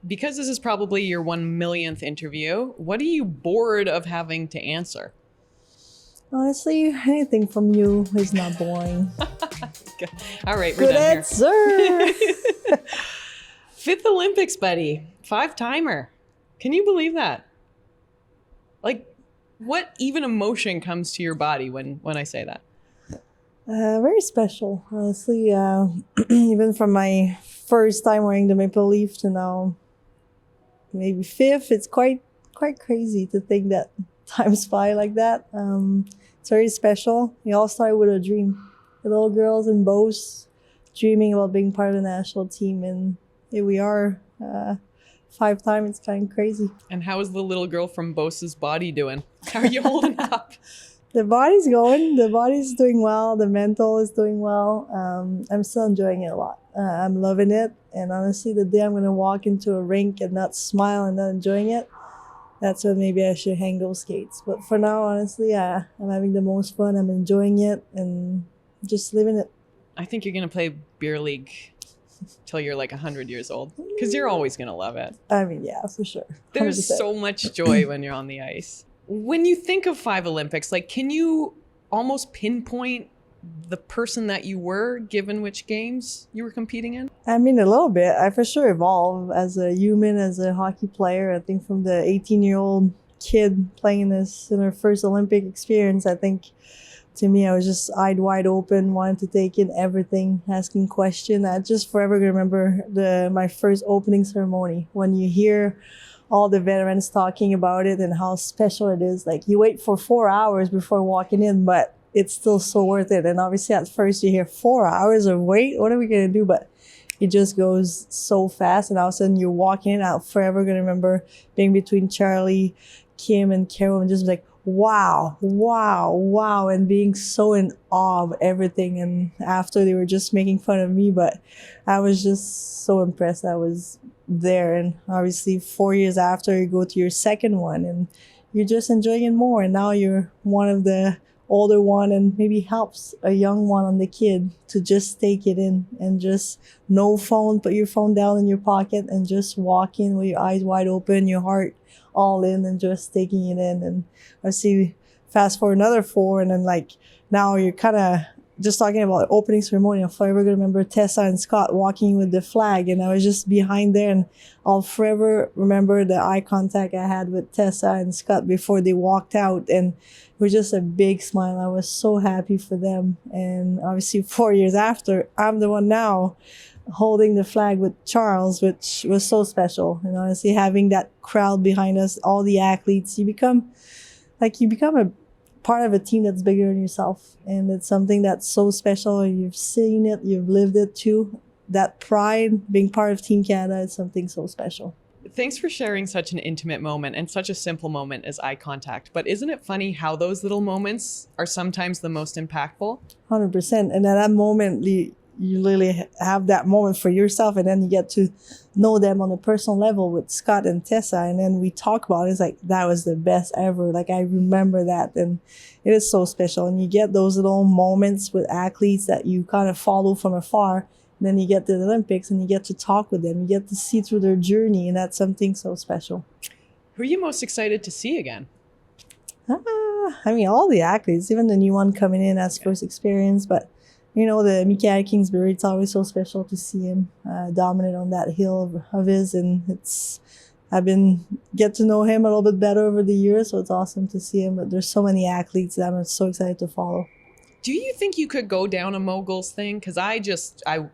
Because this is probably your 1 millionth interview, what are you bored of having to answer? Honestly, anything from you is not boring. All right, we're Good done answer. here. Fifth Olympics, buddy. 5-timer. Can you believe that? Like, what even emotion comes to your body when I say that? Very special, honestly. Even from my first time wearing the maple leaf to now, maybe fifth, it's quite crazy to think that times fly like that. It's very special. We all started with a dream. The little girls in Beauce dreaming about being part of the national team, and here we are. 5 times, it's kind of crazy. And how is the little girl from Beauce's body doing? How are you holding up? The body's going. The body's doing well. The mental is doing well. I'm still enjoying it a lot. I'm loving it. And honestly, the day I'm going to walk into a rink and not smile and not enjoying it, that's when maybe I should hang those skates. But for now, honestly, I'm having the most fun. I'm enjoying it and just living it. I think you're going to play beer league till you're like 100 years old because you're always going to love it. I mean, yeah, for sure. 100%. There's so much joy when you're on the ice. When you think of 5 Olympics, like, can you almost pinpoint the person that you were given which games you were competing in? I mean, a little bit. I for sure evolved as a human, as a hockey player. I think from the 18-year-old kid playing this in her first Olympic experience, I think to me, I was just eyed wide open, wanted to take in everything, asking questions. I just forever gonna remember my first opening ceremony when you hear all the veterans talking about it and how special it is. Like, you wait for 4 hours before walking in, but it's still so worth it. And obviously at first you hear 4 hours of wait, what are we gonna do? But it just goes so fast, and all of a sudden you're walking in. I'm forever gonna remember being between Charlie, Kim, and Carol and just like, wow, and being so in awe of everything. And after, they were just making fun of me, but I was just so impressed. I was there. And obviously 4 years after, you go to your second one and you're just enjoying it more. And now you're one of the older one and maybe helps a young one on the kid to just take it in and just no phone, put your phone down in your pocket and just walk in with your eyes wide open, your heart all in, and just taking it in. And I see fast forward another 4, and then like now you're kind of just talking about opening ceremony. I'm forever gonna remember Tessa and Scott walking with the flag, and I was just behind there, and I'll forever remember the eye contact I had with Tessa and Scott before they walked out, and it was just a big smile. I was so happy for them. And obviously 4 years after, I'm the one now holding the flag with Charles, which was so special. And honestly, having that crowd behind us, all the athletes, you become a part of a team that's bigger than yourself. And it's something that's so special. You've seen it, you've lived it too. That pride, being part of Team Canada, is something so special. Thanks for sharing such an intimate moment and such a simple moment as eye contact. But isn't it funny how those little moments are sometimes the most impactful? 100%. And at that moment, you literally have that moment for yourself, and then you get to know them on a personal level with Scott and Tessa, and then we talk about it. It's like, that was the best ever. Like, I remember that, and it is so special. And you get those little moments with athletes that you kind of follow from afar, and then you get to the Olympics and you get to talk with them, you get to see through their journey, and that's something so special. Who are you most excited to see again? I mean, all the athletes, even the new one coming in as first experience, but you know, the Michael Kingsbury, it's always so special to see him dominant on that hill of his. And I've get to know him a little bit better over the years, so it's awesome to see him. But there's so many athletes that I'm so excited to follow. Do you think you could go down a moguls thing? Because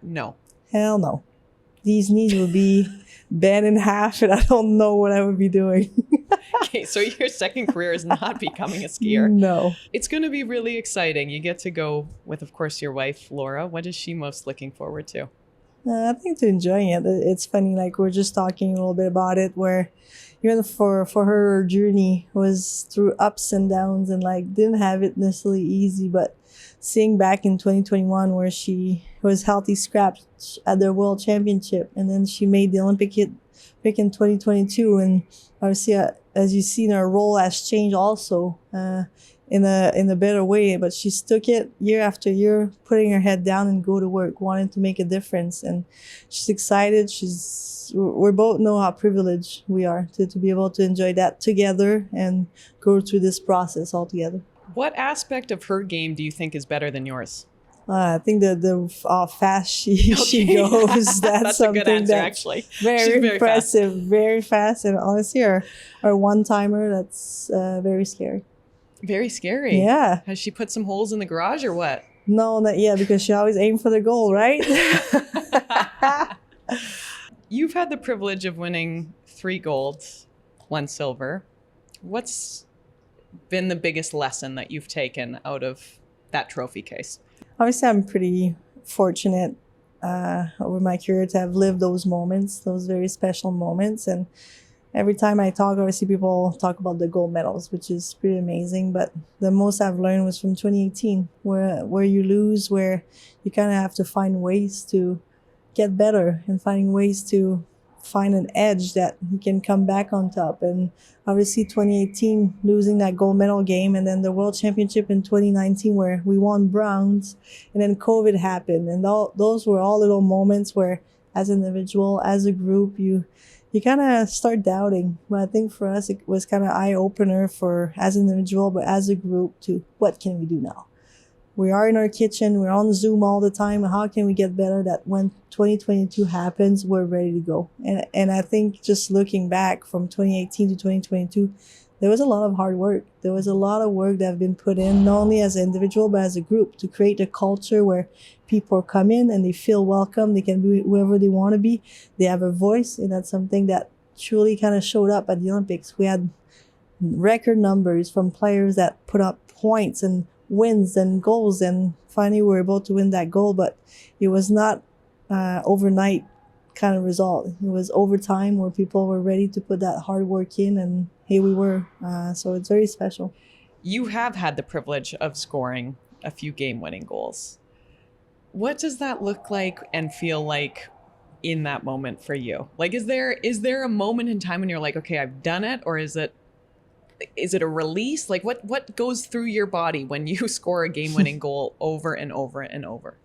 no. Hell no. These knees would be bent in half, and I don't know what I would be doing. Okay, so your second career is not becoming a skier. No. It's going to be really exciting. You get to go with, of course, your wife, Laura. What is she most looking forward to? I think to enjoying it. It's funny, like we're just talking a little bit about it, where even for her journey was through ups and downs, and like didn't have it necessarily easy, but seeing back in 2021 where she was healthy scratch at the World Championship, and then she made the Olympic pick in 2022, and obviously as you've seen, her role has changed also. in a better way, but she took it year after year, putting her head down and go to work, wanting to make a difference. And she's excited. We both know how privileged we are to be able to enjoy that together and go through this process all together. What aspect of her game do you think is better than yours? I think how fast she goes. That's something a good answer, that's actually. very She's impressive, very fast. And honestly, our one-timer, that's very scary. Very scary. Yeah. Has she put some holes in the garage or what? No, not yet, because she always aims for the goal, right? You've had the privilege of winning 3 golds, 1 silver. What's been the biggest lesson that you've taken out of that trophy case? Obviously, I'm pretty fortunate over my career to have lived those moments, those very special moments. And every time I talk, obviously people talk about the gold medals, which is pretty amazing. But the most I've learned was from 2018, where you lose, where you kind of have to find ways to get better and finding ways to find an edge that you can come back on top. And obviously 2018, losing that gold medal game, and then the World Championship in 2019 where we won bronze, and then COVID happened. And those were all little moments where as an individual, as a group, you kind of start doubting. But I think for us, it was kind of eye-opener for as an individual, but as a group to what can we do now? We are in our kitchen, we're on Zoom all the time. How can we get better that when 2022 happens, we're ready to go? And I think just looking back from 2018 to 2022, there was a lot of hard work. There was a lot of work that have been put in, not only as an individual, but as a group, to create a culture where people come in and they feel welcome. They can be whoever they want to be. They have a voice, and that's something that truly kind of showed up at the Olympics. We had record numbers from players that put up points and wins and goals, and finally we were able to win that goal. But it was not overnight kind of result. It was over time where people were ready to put that hard work in, and here we were. So it's very special. You have had the privilege of scoring a few game-winning goals. What does that look like and feel like in that moment for you? Like, is there a moment in time when you're like, okay, I've done it, or is it a release? Like what goes through your body when you score a game-winning goal over and over and over?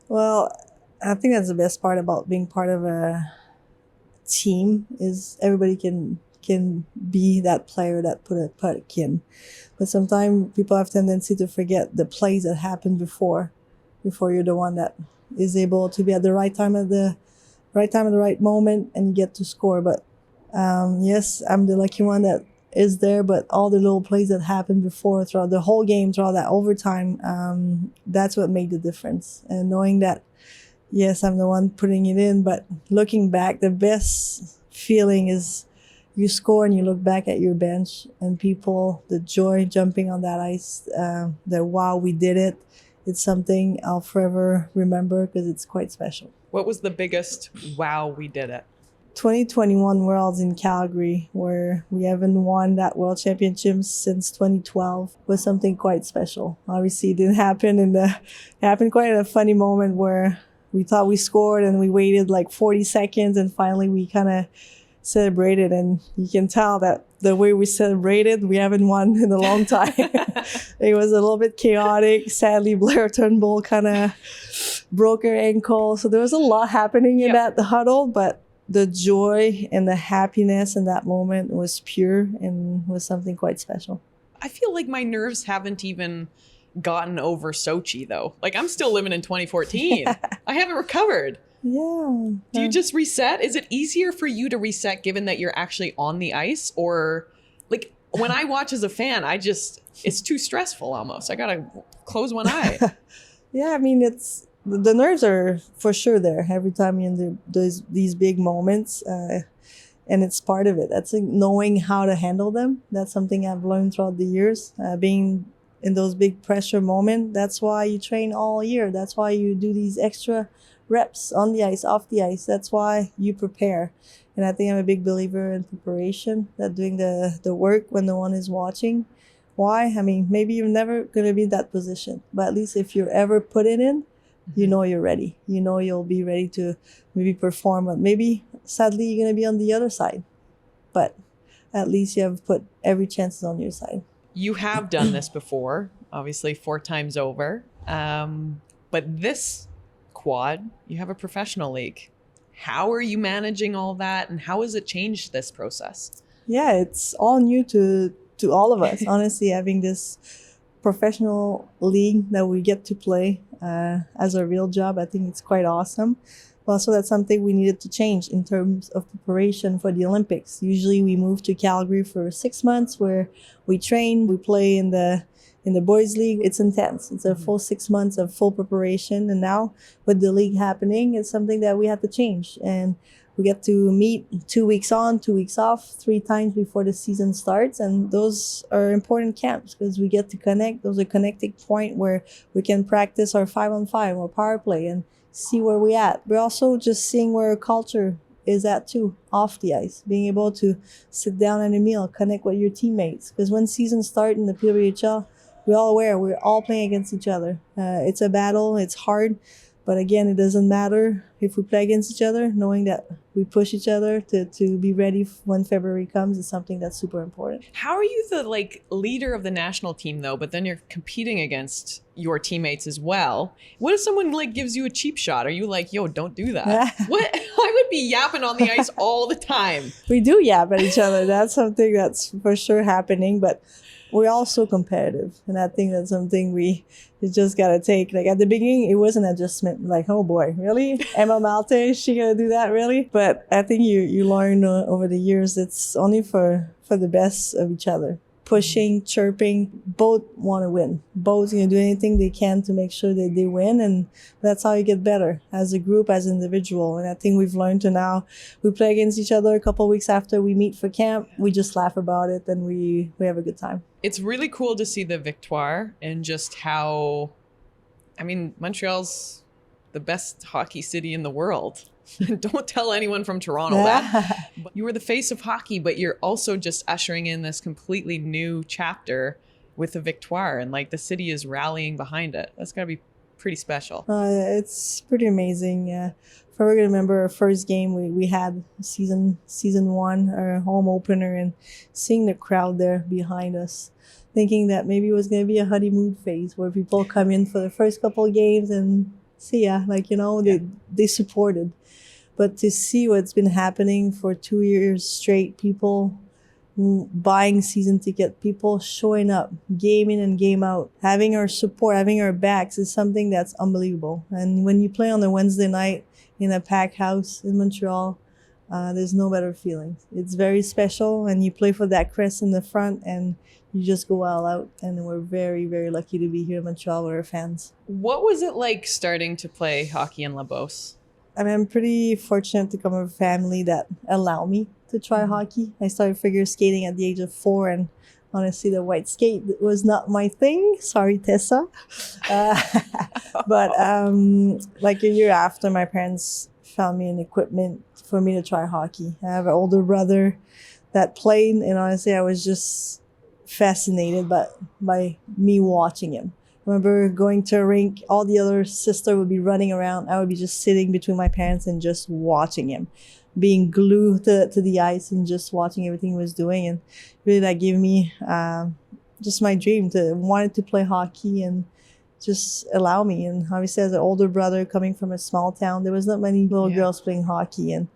Well, I think that's the best part about being part of a team is everybody can be that player that put a puck in. But sometimes people have tendency to forget the plays that happened before you're the one that is able to be at the right time at the right moment and you get to score. But yes, I'm the lucky one that is there, but all the little plays that happened before, throughout the whole game, throughout that overtime, that's what made the difference. And knowing that, yes, I'm the one putting it in, but looking back, the best feeling is you score and you look back at your bench and people, the joy jumping on that ice, the wow, we did it. It's something I'll forever remember because it's quite special. What was the biggest wow, we did it? 2021 Worlds in Calgary, where we haven't won that World Championship since 2012, was something quite special. Obviously, it didn't happen it happened quite at a funny moment where we thought we scored and we waited like 40 seconds and finally we kind of celebrated, and you can tell that the way we celebrated, we haven't won in a long time. It was a little bit chaotic. Sadly, Blair Turnbull kind of broke her ankle, so there was a lot happening in that huddle, but the joy and the happiness in that moment was pure and was something quite special. I feel like my nerves haven't even gotten over Sochi, though. Like, I'm still living in 2014. I haven't recovered. Yeah. Do you just reset? Is it easier for you to reset given that you're actually on the ice? Or, like, when I watch as a fan, it's too stressful almost. I gotta close one eye. Yeah, I mean, the nerves are for sure there every time you're in these big moments, and it's part of it. That's knowing how to handle them. That's something I've learned throughout the years, being in those big pressure moments. That's why you train all year. That's why you do these extra reps on the ice, off the ice. That's why you prepare. And I think I'm a big believer in preparation, that doing the work when no one is watching. Why? I mean, maybe you're never going to be in that position, but at least if you're ever put it in, you know you're ready. You know you'll be ready to maybe perform, but maybe sadly you're going to be on the other side. But at least you have put every chance on your side. You have done this before, obviously 4 times over. But this quad, you have a professional league. How are you managing all that, and how has it changed this process? Yeah, it's all new to all of us. Honestly, having this professional league that we get to play as a real job, I think it's quite awesome. But also, that's something we needed to change in terms of preparation for the Olympics. Usually, we move to Calgary for 6 months, where we train, we play in the boys' league. It's intense. It's a full 6 months of full preparation. And now, with the league happening, it's something that we have to change. And we get to meet 2 weeks on, 2 weeks off, 3 times before the season starts. And those are important camps because we get to connect. Those are connecting point where we can practice our 5-on-5 or power play and see where we at. We're also just seeing where our culture is at too, off the ice. Being able to sit down at a meal, connect with your teammates. Because when seasons start in the PWHL, we're all aware we're all playing against each other. It's a battle, it's hard. But again, it doesn't matter if we play against each other. Knowing that we push each other to be ready when February comes is something that's super important. How are you the leader of the national team though, but then you're competing against your teammates as well? What if someone gives you a cheap shot? Are you like, yo, don't do that? What? I would be yapping on the ice all the time. We do yap at each other. That's something that's for sure happening. But we're all so competitive. And I think that's something we just got to take. At the beginning, it was an adjustment. Oh boy, really? Emma Malte, is she going to do that, really? But I think you learn over the years, it's only for the best of each other. Pushing, chirping, both want to win. Both going to do anything they can to make sure that they win. And that's how you get better as a group, as an individual. And I think we've learned to now, we play against each other a couple of weeks after we meet for camp. We just laugh about it and we have a good time. It's really cool to see the victoire and just how, Montreal's the best hockey city in the world. Don't tell anyone from Toronto that. You were the face of hockey, but you're also just ushering in this completely new chapter with the victoire, and the city is rallying behind it. That's got to be pretty special. It's pretty amazing. If I were to remember our first game we had season 1, our home opener, and seeing the crowd there behind us, thinking that maybe it was going to be a honeymoon phase where people come in for the first couple of games and see ya, they supported. But to see what's been happening for 2 years straight, people buying season ticket, people showing up, game in and game out, having our support, having our backs is something that's unbelievable. And when you play on a Wednesday night in a packed house in Montreal, there's no better feeling. It's very special, and you play for that crest in the front, and you just go all out. And we're very, very lucky to be here in Montreal with our fans. What was it like starting to play hockey in La Beauce? I'm pretty fortunate to come from a family that allow me to try hockey. I started figure skating at the age of 4, and honestly, the white skate was not my thing. Sorry, Tessa. But a year after, my parents found me an equipment for me to try hockey. I have an older brother that played, and honestly, I was just fascinated by me watching him. I remember going to a rink, all the other sisters would be running around. I would be just sitting between my parents and just watching him, being glued to the ice and just watching everything he was doing. And really that gave me just my dream to wanted to play hockey and just allow me. And obviously as an older brother coming from a small town, there was not many little girls playing hockey. And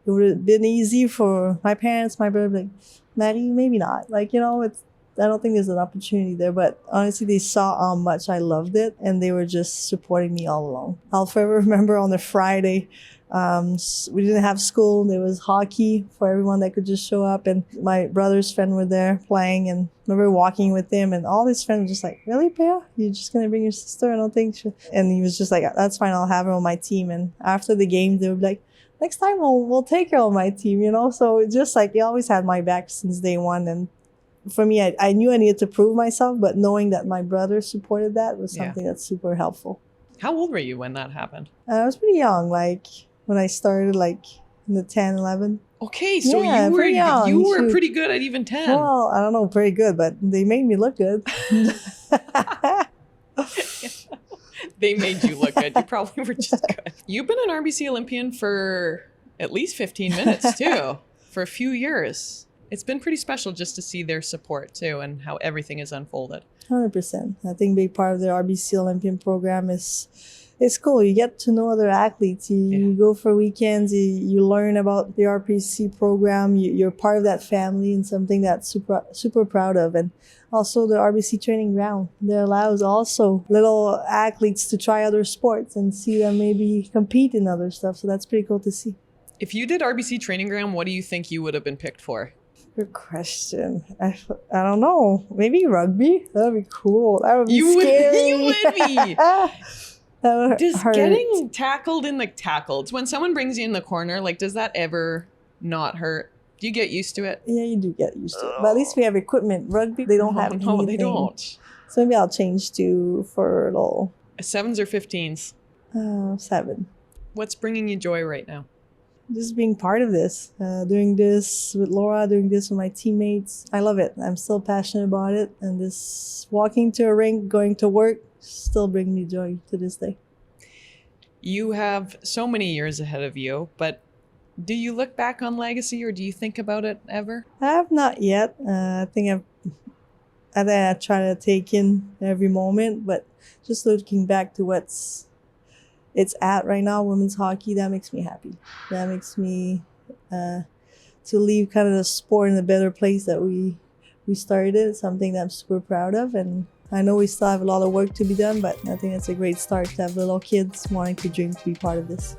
it would have been easy for my parents, my brother, Maddie, maybe not. I don't think there's an opportunity there, but honestly, they saw how much I loved it, and they were just supporting me all along. I'll forever remember on a Friday, we didn't have school. There was hockey for everyone that could just show up, and my brother's friend were there playing, and I remember walking with him, and all his friends were just like, really, Pia? You're just going to bring your sister? I don't think so. And he was just like, that's fine, I'll have her on my team. And after the game, they would be like, next time we'll take her on my team, So just he always had my back since day one. And for me, I knew I needed to prove myself, but knowing that my brother supported that was something that's super helpful. How old were you when that happened? I was pretty young, when I started, in the 10, 11. Okay, so you were pretty good at even 10. Well, I don't know, pretty good, but they made me look good. They made you look good. You probably were just good. You've been an RBC Olympian for at least 15 minutes, too, for a few years. It's been pretty special just to see their support too and how everything is unfolded. 100%. I think big part of the RBC Olympian program is it's cool. You get to know other athletes. You go for weekends. You learn about the RPC program. You're part of that family and something that's super proud of. And also the RBC training ground that allows also little athletes to try other sports and see them maybe compete in other stuff. So that's pretty cool to see. If you did RBC training ground, what do you think you would have been picked for? Good question. I don't know. Maybe rugby? That would be cool. That would be scary. You would be. That would Does hurt. getting tackled in the tackles, when someone brings you in the corner, like, does that ever not hurt? Do you get used to it? Yeah, you do get used to it. But at least we have equipment. Rugby, they don't have No, anything. they don't. So maybe I'll change to for a little 7s or 15s? 7. What's bringing you joy right now? Just being part of this, doing this with Laura, doing this with my teammates. I love it. I'm still passionate about it. And this walking to a rink, going to work, still bring me joy to this day. You have so many years ahead of you, but do you look back on legacy or do you think about it ever? I have not yet. I think I try to take in every moment, but just looking back to what's it's at right now, women's hockey, that makes me happy. That makes me to leave kind of the sport in a better place that we started. It's something that I'm super proud of, and I know we still have a lot of work to be done, but I think it's a great start to have little kids wanting to dream to be part of this.